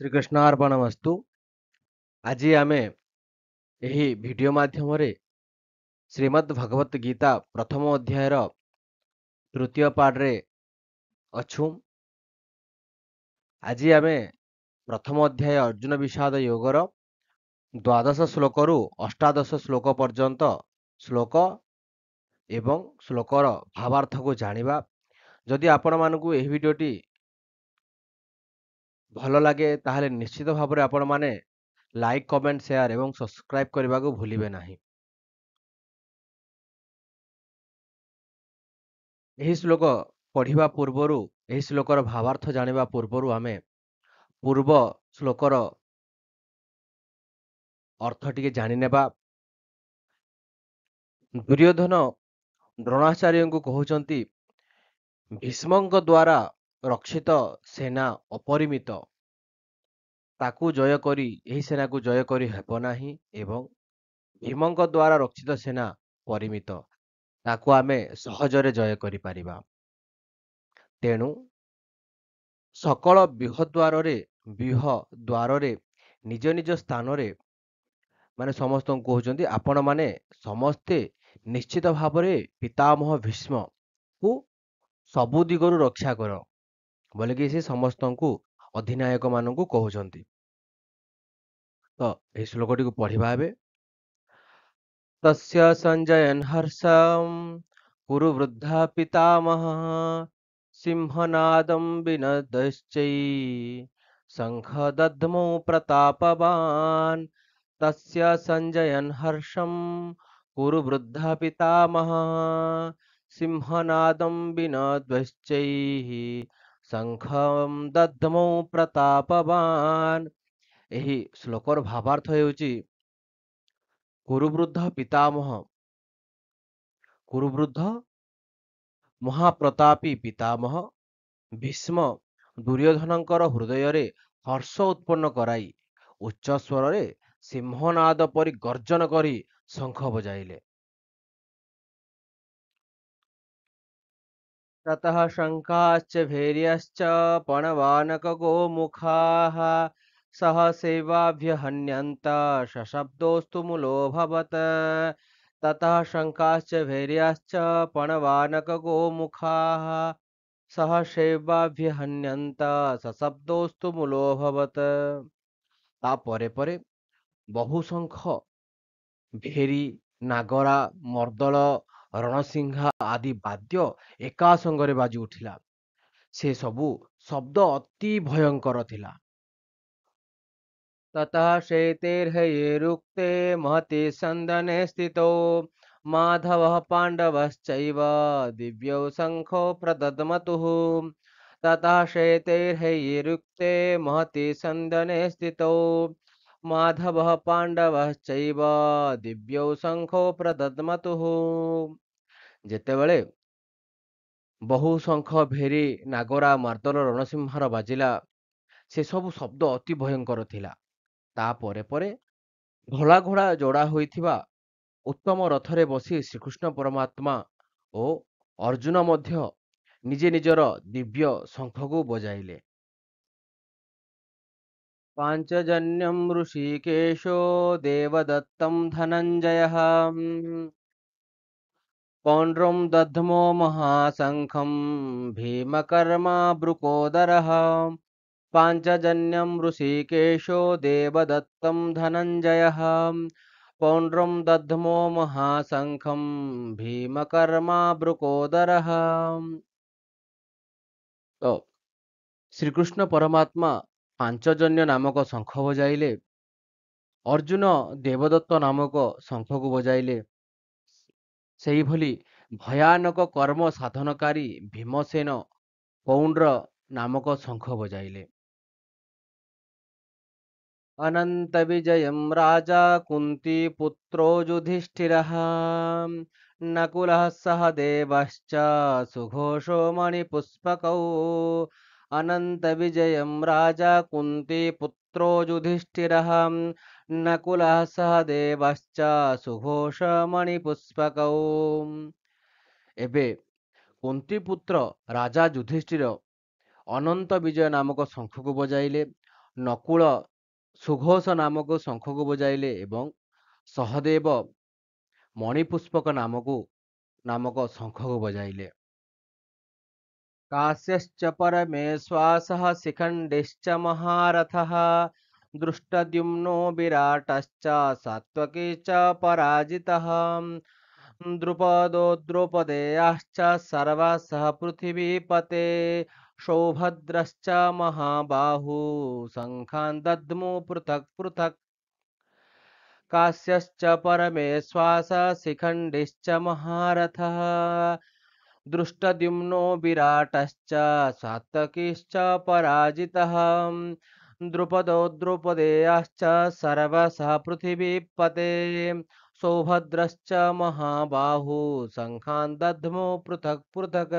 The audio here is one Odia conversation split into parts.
ଶ୍ରୀକୃଷ୍ଣାର୍ପଣମସ୍ତୁ। ଆଜି ଆମେ ଏହି ଭିଡିଓ ମାଧ୍ୟମରେ ଶ୍ରୀମଦ୍ ଭଗବତ ଗୀତା ପ୍ରଥମ ଅଧ୍ୟାୟର ତୃତୀୟ ପାର୍ଟରେ ଅଛୁ। ଆଜି ଆମେ ପ୍ରଥମ ଅଧ୍ୟାୟ ଅର୍ଜୁନ ବିଷାଦ ଯୋଗର ଦ୍ୱାଦଶ ଶ୍ଲୋକରୁ ଅଷ୍ଟାଦଶ ଶ୍ଲୋକ ପର୍ଯ୍ୟନ୍ତ ଶ୍ଲୋକ ଏବଂ ଶ୍ଲୋକର ଭାବାର୍ଥକୁ ଜାଣିବା। ଯଦି ଆପଣମାନଙ୍କୁ ଏହି ଭିଡିଓଟି ଭଲ ଲାଗେ ତାହେଲେ ନିଶ୍ଚିତ ଭାବରେ ଆପଣମାନେ ଲାଇକ୍, କମେଣ୍ଟ, ସେୟାର ଏବଂ ସବସ୍କ୍ରାଇବ୍ କରିବାକୁ ଭୁଲିବେ ନାହିଁ। ଏହି ଶ୍ଲୋକ ପଢ଼ିବା ପୂର୍ବରୁ, ଏହି ଶ୍ଲୋକର ଭାବାର୍ଥ ଜାଣିବା ପୂର୍ବରୁ ଆମେ ପୂର୍ବ ଶ୍ଲୋକର ଅର୍ଥ ଟିକେ ଜାଣିନେବା। ଦୁର୍ଯ୍ୟୋଧନ ଦ୍ରୋଣାଚାର୍ଯ୍ୟଙ୍କୁ କହୁଛନ୍ତି, ଭୀଷ୍ମଙ୍କ ଦ୍ୱାରା ରକ୍ଷିତ ସେନା ଅପରିମିତ, ତାକୁ ଜୟ କରି ଏହି ସେନାକୁ ଜୟ କରି ହେବ ନାହିଁ ଏବଂ ଭୀମଙ୍କ ଦ୍ୱାରା ରକ୍ଷିତ ସେନା ପରିମିତ, ତାକୁ ଆମେ ସହଜରେ ଜୟ କରିପାରିବା। ତେଣୁ ସକଳ ଦ୍ୱାରରେ ନିଜ ନିଜ ସ୍ଥାନରେ ମାନେ ସମସ୍ତଙ୍କୁ କହୁଛନ୍ତି, ଆପଣମାନେ ସମସ୍ତେ ନିଶ୍ଚିତ ଭାବରେ ପିତାମହ ଭୀଷ୍ମକୁ ସବୁ ଦିଗରୁ ରକ୍ଷା କର ବୋଲିକି ସେ ସମସ୍ତଙ୍କୁ ଅଧିନାୟକ ମାନଙ୍କୁ କହୁଛନ୍ତି। ତ ଏହି ଶ୍ଲୋକଟିକୁ ପଢିବା ଏବେ। ତସ୍ୟ ସଞ୍ଜୟନ୍ ହର୍ଷଂ କୁରୁ ବୃଦ୍ଧା ପିତାମହ ସିଂହନାଦಂ ବିନଦଶ୍ଚୈ ଶଙ୍ଖ ଦଦ୍ମୌ ପ୍ରତାପବାନ୍। तस्य सञ्जयन् हर्षं कुरु वृद्धा पितामह सिंहनादं विनद्वश्चैः शङ्खं दद्मौ प्रतापवान्। ଏହି ଶ୍ଲୋକର ଭାବାର୍ଥ ହେଉଛି, କୁରୁବୃଦ୍ଧ ପିତାମହ, କୁରୁବୃଦ୍ଧ ମହାପ୍ରତାପୀ ପିତାମହ ଭୀଷ୍ମ ଦୁର୍ଯ୍ୟୋଧନଙ୍କର ହୃଦୟରେ ହର୍ଷ ଉତ୍ପନ୍ନ କରାଇ ଉଚ୍ଚ ସ୍ୱରରେ ସିଂହନାଦ ପରି ଗର୍ଜନ କରି ଶଙ୍ଖ ବଜାଇଲେ। ततः शङ्काश्च भैर्यश्च पणवानकगोमुखाः सहसैवाभ्यहन्यन्त सशब्दोऽस्तु मूलोऽभवत्। ततः शङ्काश्च भैर्यश्च पणवानकगोमुखाः सहसैवाभ्यहन्यन्त सशब्दोऽस्तु मूलोऽभवत्। ତାପରେ ପରେ ବହୁ ଶଙ୍ଖ, ଭେରୀ, ନାଗରା, ମର୍ଦ୍ଦଳ, ରଣସିଂହା ଆଦି ବାଦ୍ୟ ଏକା ସଙ୍ଗରେ ବାଜି ଉଠିଲା। ସେ ସବୁ ଶବ୍ଦ ଅତି ଭୟଙ୍କର ଥିଲା। ततः शेतेर्हयेरुक्ते महति सन्दने स्थितो माधवः पाण्डवश्चैव दिव्यौ शङ्खौ प्रदद्मतुः। ततः शेतेर्हयेरुक्ते महति सन्दने स्थितो माधवः पाण्डवश्चैव दिव्यौ शङ्खौ प्रदद्मतुः। ଯେତେବେଳେ ବହୁ ଶଙ୍ଖ, ଭେରୀ, ନାଗରା, ମାର୍ଦ୍ଦଳ, ରଣସିଂହାର ବାଜିଲା, ସେ ସବୁ ଶବ୍ଦ ଅତି ଭୟଙ୍କର ଥିଲା। ତାପରେ ପରେ ଧଳା ଘୋଡ଼ା ଯୋଡ଼ା ହୋଇଥିବା ଉତ୍ତମ ରଥରେ ବସି ଶ୍ରୀକୃଷ୍ଣ ପରମାତ୍ମା ଓ ଅର୍ଜୁନ ମଧ୍ୟ ନିଜେ ନିଜର ଦିବ୍ୟ ଶଙ୍ଖକୁ ବଜାଇଲେ। ପାଞ୍ଚଜନ୍ୟଂ ଋଷିକେଶୋ ଦେବଦତ୍तं ଧନଞ୍ଜୟଃ ପୌଣ୍ଡ୍ରಂ ଦଧ୍ମୋ ମହାଶଙ୍ଖଂ ଭୀମକର୍ମା ବୃकोदरः। पाञ्चजन्यं ऋषिकेशो देवदत्तं धनञ्जयः पौण्ड्रं दध्मो महाशङ्खं भीमकर्मा ବୃकोଦରः। ତ ଶ୍ରୀକୃଷ୍ଣ ପରମାତ୍ମା ପାଞ୍ଚଜନ୍ୟ ନାମକ ଶଙ୍ଖ ବଜାଇଲେ, ଅର୍ଜୁନ ଦେବଦତ୍ତ ନାମକ ଶଙ୍ଖକୁ ବଜାଇଲେ, ସେହିଭଳି ଭୟାନକ କର୍ମ ସାଧନକାରୀ ଭୀମସେନ ପୌଣ୍ଡ୍ର ନାମକ ଶଙ୍ଖ ବଜାଇଲେ। अनंत विजयं राजा कुंती पुत्रो युधिष्ठिरः नकुलः सहदेवश्च सुघोषो मणिपुष्पकौ। अनंत विजयं राजा कुंती पुत्रो युधिष्ठिरः नकुलः सहदेवश्च सुघोष मणिपुष्पकौ। ଏବେ କୁନ୍ତୀ ପୁତ୍ର ରାଜା ଯୁଧିଷ୍ଠିର ଅନନ୍ତ ବିଜୟ ନାମକ ଶଙ୍ଖକୁ ବଜାଇଲେ। ନକୁଳ ସୁଘୋଷ ନାମକ ଶଙ୍ଖକୁ ବଜାଇଲେ ଏବଂ ସହଦେବ ମଣିପୁଷ୍ପକ ନାମକ ଶଙ୍ଖକୁ ବଜାଇଲେ। काश्यश्च परमेश्वासः शिखण्डिश्च महारथः दृष्टद्युम्नो विराटश्च सात्वकी च पराजितः द्रुपदो द्रौपदेयाश्च सर्वाः सह पृथिवीपते सौभद्रश्च महाबाहु शङ्खान् दद्मो पृथक् पृथक् काश्यश्च परमेश्वासः शिखण्डिश्च महारथः दृष्टद्युम्नो विराटश्च सात्वकीश्च पराजितः द्रुपदो द्रौपदेयाश्च सर्वशः पृथिवीपते सौभद्रश्च महाबाहु शङ्खान् दद्मो पृथक् पृथक्।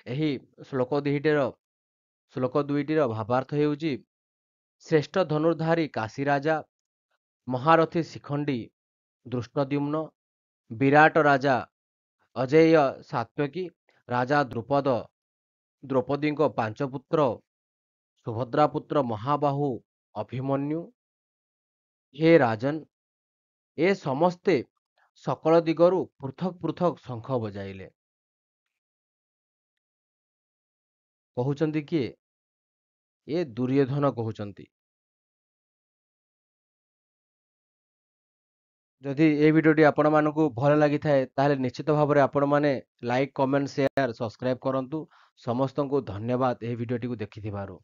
ଏହି ଶ୍ଲୋକ ଦୁଇଟିର ଭାବାର୍ଥ ହେଉଛି ଶ୍ରେଷ୍ଠ ଧନୁର୍ଧାରୀ କାଶୀରାଜା, ମହାରଥୀ ଶିଖଣ୍ଡୀ ଦୃଷ୍ଟଦ୍ୟୁମ୍ନ, ବିରାଟ ରାଜା ଅଜେୟ ସାତ୍ୱକୀ, ରାଜା ଦ୍ରୁପଦ ଦ୍ରୌପଦୀଙ୍କ ପାଞ୍ଚ ପୁତ୍ର, ସୁଭଦ୍ରା ପୁତ୍ର ମହାବାହୁ ଅଭିମନ୍ୟୁ। ହେ ରାଜନ୍, ଏ ସମସ୍ତେ ସକଳ ଦିଗରୁ ପୃଥକ୍ ପୃଥକ୍ ଶଙ୍ଖ ବଜାଇଲେ। କହୁଛନ୍ତି କିଏ? ଏ ଦୁର୍ଯ୍ୟୋଧନ କହୁଛନ୍ତି। ଯଦି ଏ ଭିଡ଼ିଓଟି ଆପଣମାନଙ୍କୁ ଭଲ ଲାଗିଥାଏ ତାହେଲେ ନିଶ୍ଚିତ ଭାବରେ ଆପଣମାନେ ଲାଇକ୍, କମେଣ୍ଟ, ସେୟାର, ସବସ୍କ୍ରାଇବ୍ କରନ୍ତୁ। ସମସ୍ତଙ୍କୁ ଧନ୍ୟବାଦ ଏହି ଭିଡ଼ିଓଟିକୁ ଦେଖିଥିବାରୁ।